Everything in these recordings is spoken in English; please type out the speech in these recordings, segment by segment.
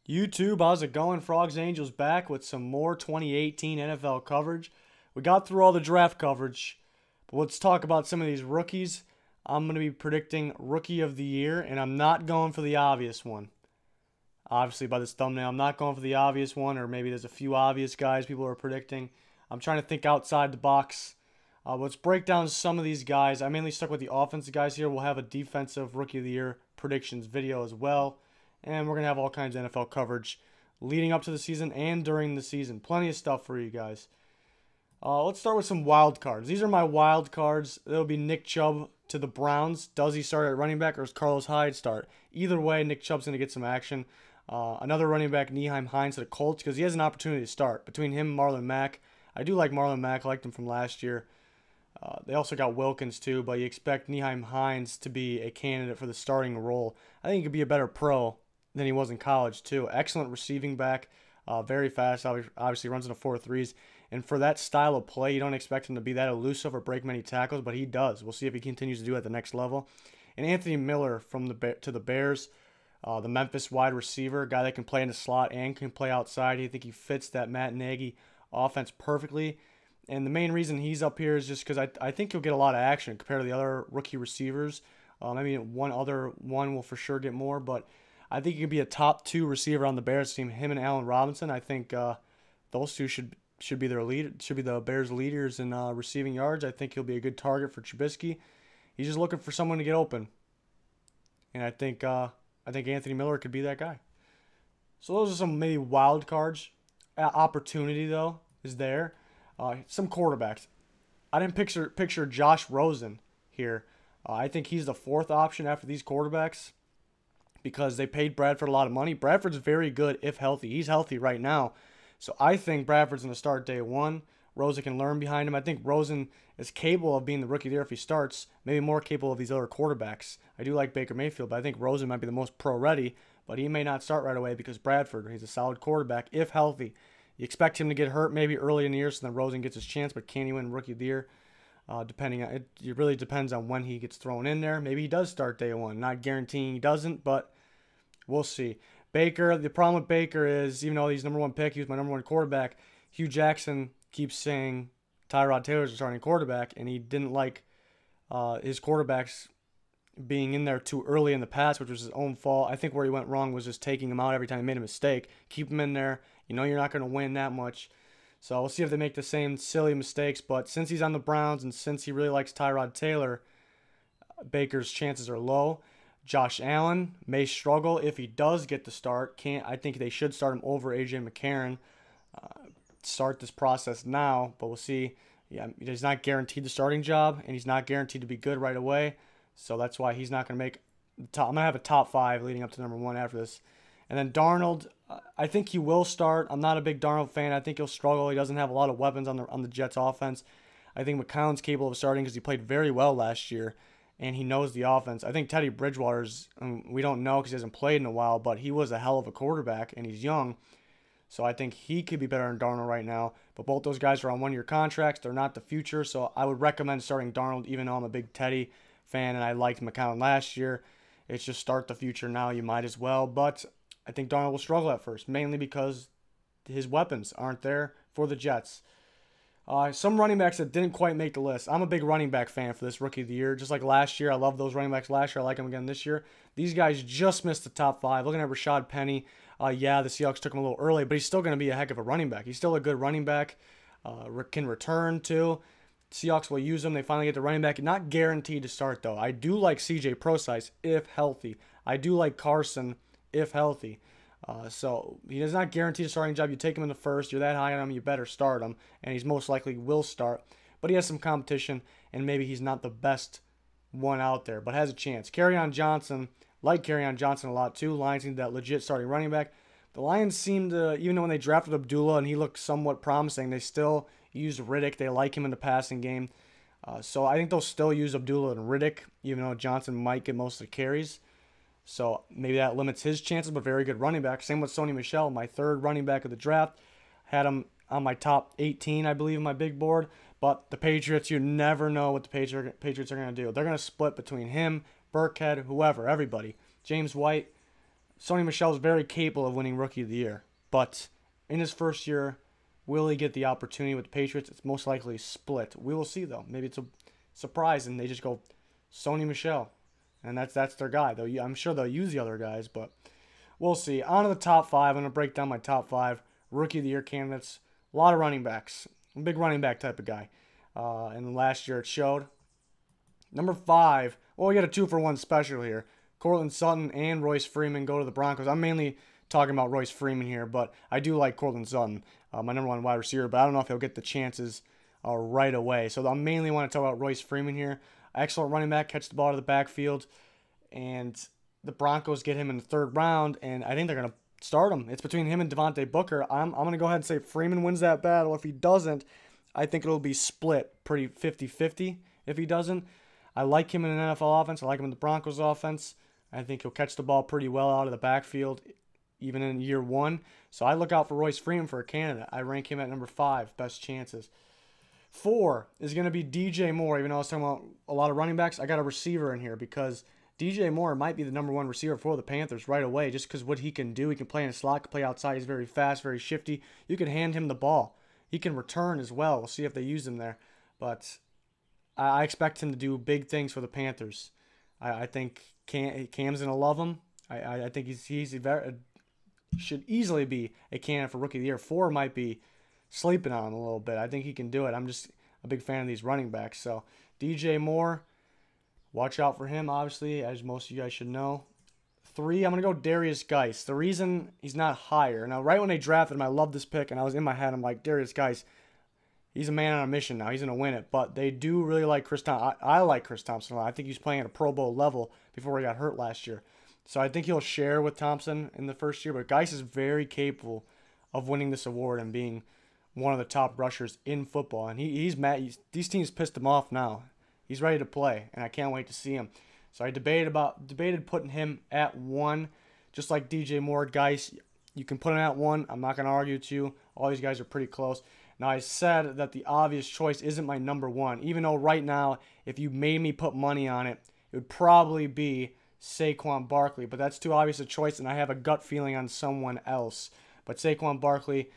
YouTube, how's it going? Frogs Angels back with some more 2018 NFL coverage. We got through all the draft coverage, but let's talk about some of these rookies. I'm going to be predicting Rookie of the Year, and I'm not going for the obvious one. Obviously, by this thumbnail, I'm not going for the obvious one, or maybe there's a few obvious guys people are predicting. I'm trying to think outside the box. Let's break down some of these guys. I mainly stuck with the offensive guys here. We'll have a defensive Rookie of the Year predictions video as well. And we're going to have all kinds of NFL coverage leading up to the season and during the season. Plenty of stuff for you guys. Let's start with some wild cards. These are my wild cards. It'll be Nick Chubb to the Browns. Does he start at running back or does Carlos Hyde start? Either way, Nick Chubb's going to get some action. Another running back, Nyheim Hines to the Colts, because he has an opportunity to start. Between him and Marlon Mack, I do like Marlon Mack. I liked him from last year. They also got Wilkins too, but you expect Nyheim Hines to be a candidate for the starting role. I think he could be a better pro than he was in college too. Excellent receiving back, very fast. Obviously runs in the 4.3s, and for that style of play, you don't expect him to be that elusive or break many tackles, but he does. We'll see if he continues to do it at the next level. And Anthony Miller from the Bears, the Memphis wide receiver, guy that can play in the slot and can play outside. I think he fits that Matt Nagy offense perfectly. And the main reason he's up here is just because I think he'll get a lot of action compared to the other rookie receivers. Maybe one will for sure get more, but I think he could be a top 2 receiver on the Bears team. Him and Allen Robinson. I think those two should be the Bears leaders in receiving yards. I think he'll be a good target for Trubisky. He's just looking for someone to get open, and I think Anthony Miller could be that guy. So those are some maybe wild cards. Opportunity though is there. Some quarterbacks. I didn't picture Josh Rosen here. I think he's the 4th option after these quarterbacks, because they paid Bradford a lot of money. Bradford's very good if healthy. He's healthy right now. So I think Bradford's going to start day 1. Rosen can learn behind him. I think Rosen is capable of being the rookie there if he starts, maybe more capable of these other quarterbacks. I do like Baker Mayfield, but I think Rosen might be the most pro-ready, but he may not start right away because Bradford, he's a solid quarterback if healthy. You expect him to get hurt maybe early in the year, so then Rosen gets his chance, but can he win Rookie of the Year? Depending on it really depends on when he gets thrown in there. Maybe he does start day 1. Not guaranteeing he doesn't, but we'll see. Baker, the problem with Baker is, even though he's #1 pick, he was my #1 quarterback, Hugh Jackson keeps saying Tyrod Taylor's a starting quarterback, and he didn't like his quarterbacks being in there too early in the pass, which was his own fault. I think where he went wrong was just taking him out every time he made a mistake. Keep him in there. You know you're not going to win that much. So we'll see if they make the same silly mistakes. But since he's on the Browns and since he really likes Tyrod Taylor, Baker's chances are low. Josh Allen may struggle if he does get the start. I think they should start him over A.J. McCarron. Start this process now, but we'll see. Yeah, he's not guaranteed the starting job, and he's not guaranteed to be good right away. So that's why he's not going to make the top. I'm going to have a top 5 leading up to #1 after this. And then Darnold, I think he will start. I'm not a big Darnold fan. I think he'll struggle. He doesn't have a lot of weapons on the Jets offense. I think McCown's capable of starting because he played very well last year, and he knows the offense. I think Teddy Bridgewater's, we don't know because he hasn't played in a while, but he was a hell of a quarterback, and he's young. So I think he could be better than Darnold right now. But both those guys are on 1-year contracts. They're not the future, so I would recommend starting Darnold, even though I'm a big Teddy fan and I liked McCown last year. It's just start the future now. You might as well. But I think Darnold will struggle at first, mainly because his weapons aren't there for the Jets. Some running backs that didn't quite make the list. I'm a big running back fan for this Rookie of the Year. Just like last year, I love those running backs last year. I like them again this year. These guys just missed the top 5. Looking at Rashad Penny, yeah, the Seahawks took him a little early, but he's still going to be a heck of a running back. He's still a good running back. Can return too. Seahawks will use him. They finally get the running back. Not guaranteed to start, though. I do like C.J. Prosise if healthy. I do like Carson if healthy. So he does not guarantee a starting job. You take him in the first. You're that high on him, you better start him. And he's most likely will start. But he has some competition, and maybe he's not the best one out there, but has a chance. Kerryon Johnson, like Kerryon Johnson a lot too. Lions need that legit starting running back. The Lions seem to, even when they drafted Abdullah and he looked somewhat promising, they still used Riddick. They like him in the passing game. So I think they'll still use Abdullah and Riddick, even though Johnson might get most of the carries. So maybe that limits his chances, but very good running back. Same with Sony Michel, my 3rd running back of the draft. Had him on my top 18, I believe, in my big board. But the Patriots, you never know what the Patriots are going to do. They're going to split between him, Burkhead, whoever, everybody. James White. Sony Michel's very capable of winning Rookie of the Year. But in his first year, will he get the opportunity with the Patriots? It's most likely split. We will see, though. Maybe it's a surprise and they just go Sony Michel. And that's their guy. Though I'm sure they'll use the other guys, but we'll see. On to the top 5. I'm going to break down my top 5 Rookie of the Year candidates. A lot of running backs. I'm a big running back type of guy. And last year it showed. Number 5. Well, we got a 2-for-1 special here. Courtland Sutton and Royce Freeman go to the Broncos. I'm mainly talking about Royce Freeman here, but I do like Courtland Sutton, my number 1 wide receiver, but I don't know if he'll get the chances right away. So I mainly want to talk about Royce Freeman here. Excellent running back, catch the ball out of the backfield, and the Broncos get him in the 3rd round, and I think they're going to start him. It's between him and Devontae Booker. I'm going to go ahead and say Freeman wins that battle. If he doesn't, I think it'll be split pretty 50-50 if he doesn't. I like him in an NFL offense. I like him in the Broncos offense. I think he'll catch the ball pretty well out of the backfield, even in year 1. So I look out for Royce Freeman for a candidate. I rank him at number 5, best chances. 4 is going to be DJ Moore. Even though I was talking about a lot of running backs, I got a receiver in here because DJ Moore might be the number 1 receiver for the Panthers right away just because what he can do. He can play in a slot, can play outside. He's very fast, very shifty. You can hand him the ball. He can return as well. We'll see if they use him there. But I expect him to do big things for the Panthers. I think Cam's going to love him. I think he's very, should easily be a candidate for Rookie of the Year. 4 might be sleeping on him a little bit. I think he can do it. I'm just a big fan of these running backs. So DJ Moore, watch out for him, obviously, as most of you guys should know. 3, I'm going to go Darius Geis. The reason he's not higher. Now, right when they drafted him, I loved this pick, and I was in my head, I'm like, Darius Geis, he's a man on a mission now. He's going to win it. But they do really like Chris Thompson. I like Chris Thompson a lot. I think he's playing at a Pro Bowl level before he got hurt last year. So I think he'll share with Thompson in the first year. But Geis is very capable of winning this award and being one of the top rushers in football. And he's mad. These teams pissed him off now. He's ready to play, and I can't wait to see him. So I debated putting him at 1, just like DJ Moore. Geis, you can put him at 1. I'm not going to argue with you. All these guys are pretty close. Now, I said that the obvious choice isn't my number 1, even though right now, if you made me put money on it, it would probably be Saquon Barkley. But that's too obvious a choice, and I have a gut feeling on someone else. But Saquon Barkley,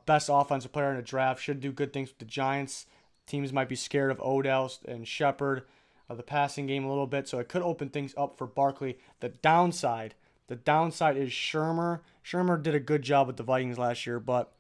best offensive player in the draft, should do good things with the Giants. Teams might be scared of Odell and Shepard, the passing game a little bit, so it could open things up for Barkley. The downside is Shermer. Shermer did a good job with the Vikings last year, but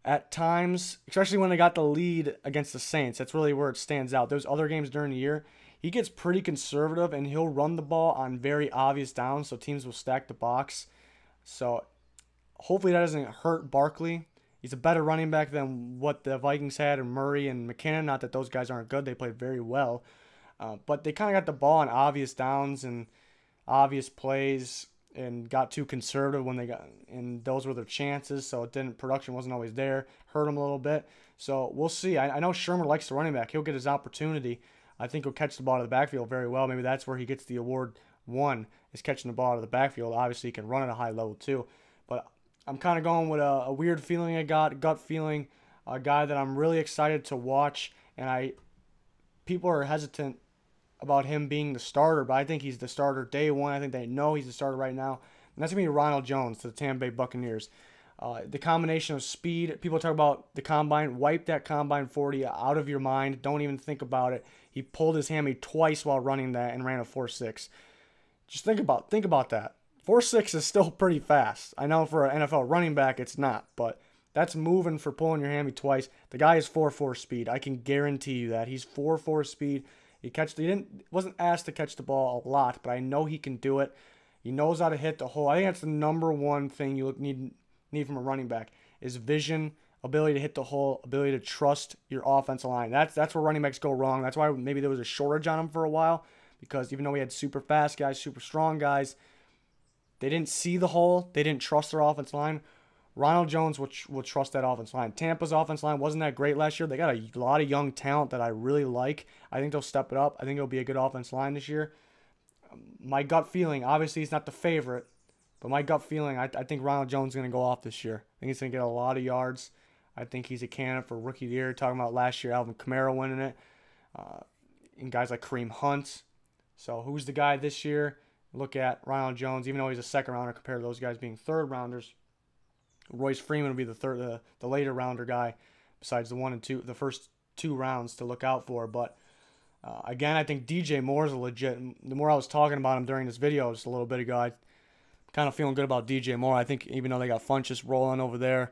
at times, especially when they got the lead against the Saints, that's really where it stands out. Those other games during the year, he gets pretty conservative, and he'll run the ball on very obvious downs, so teams will stack the box. So hopefully that doesn't hurt Barkley. He's a better running back than what the Vikings had, and Murray and McKinnon. Not that those guys aren't good. They played very well. But they kind of got the ball on obvious downs and obvious plays and got too conservative when they got, and those were their chances. So production wasn't always there. Hurt them a little bit. So we'll see. I know Shermer likes the running back. He'll get his opportunity. I think he'll catch the ball out of the backfield very well. Maybe that's where he gets the award 1, is catching the ball out of the backfield. Obviously, he can run at a high level too. But I'm kind of going with a weird feeling I got, gut feeling, a guy that I'm really excited to watch. And people are hesitant about him being the starter, but I think he's the starter day 1. I think they know he's the starter right now. And that's going to be Ronald Jones to the Tampa Bay Buccaneers. The combination of speed, people talk about the combine, wipe that combine 40 out of your mind. Don't even think about it. He pulled his hammy twice while running that and ran a 4.6. Just think about that. 4.6 is still pretty fast. I know for an NFL running back it's not, but that's moving for pulling your hammy twice. The guy is 4.4 speed. I can guarantee you that. He's 4.4 speed. He wasn't asked to catch the ball a lot, but I know he can do it. He knows how to hit the hole. I think that's the number 1 thing you need from a running back is vision, ability to hit the hole, ability to trust your offensive line. That's where running backs go wrong. That's why maybe there was a shortage on him for a while, because even though we had super fast guys, super strong guys, they didn't see the hole. They didn't trust their offensive line. Ronald Jones will trust that offensive line. Tampa's offensive line wasn't that great last year. They got a lot of young talent that I really like. I think they'll step it up. I think it'll be a good offensive line this year. My gut feeling, obviously he's not the favorite, but my gut feeling, I think Ronald Jones is going to go off this year. I think he's going to get a lot of yards. I think he's a candidate for Rookie of the Year. Talking about last year, Alvin Kamara winning it, and guys like Kareem Hunt. So who's the guy this year? Look at Ronald Jones, even though he's a second rounder compared to those guys being third rounders. Royce Freeman would be the later rounder guy, besides the first 2 rounds to look out for. But again, I think DJ Moore is a legit. The more I was talking about him during this video just a little bit ago, I kind of feeling good about DJ Moore. I think even though they got Funchess rolling over there,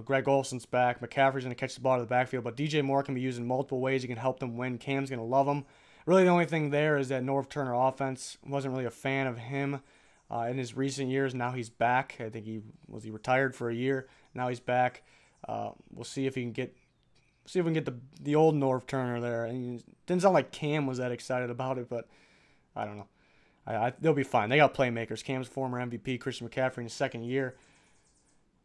Greg Olson's back, McCaffrey's going to catch the ball out of the backfield, but DJ Moore can be used in multiple ways. He can help them win. Cam's going to love him. Really, the only thing there is that Norv Turner offense. Wasn't really a fan of him in his recent years. Now he's back. I think he retired for a year. Now he's back. We'll see if he can get. See if we can get the old Norv Turner there. And it didn't sound like Cam was that excited about it, but I don't know. They'll be fine. They got playmakers. Cam's former MVP, Christian McCaffrey in his second year.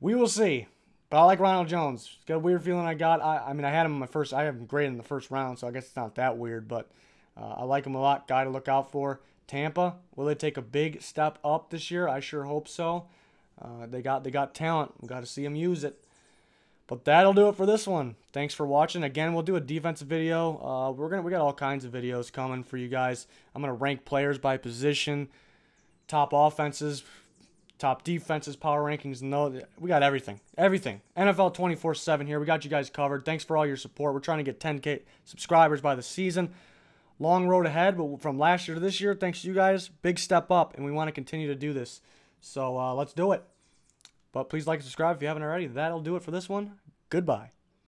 We will see. But I like Ronald Jones. It's got a weird feeling I got. I mean, I had him in my first. I have him graded in the first round, so I guess it's not that weird. But I like him a lot. Guy to look out for. Tampa, will they take a big step up this year? I sure hope so. They got talent. We got to see them use it. But that'll do it for this one. Thanks for watching. Again, we'll do a defensive video. We got all kinds of videos coming for you guys. I'm gonna rank players by position, top offenses, top defenses, power rankings. No, we got everything. Everything. NFL 24/7 here. We got you guys covered. Thanks for all your support. We're trying to get 10K subscribers by the season. Long road ahead, but from last year to this year, thanks to you guys, big step up, and we want to continue to do this. So let's do it. But please like and subscribe if you haven't already. That'll do it for this one. Goodbye.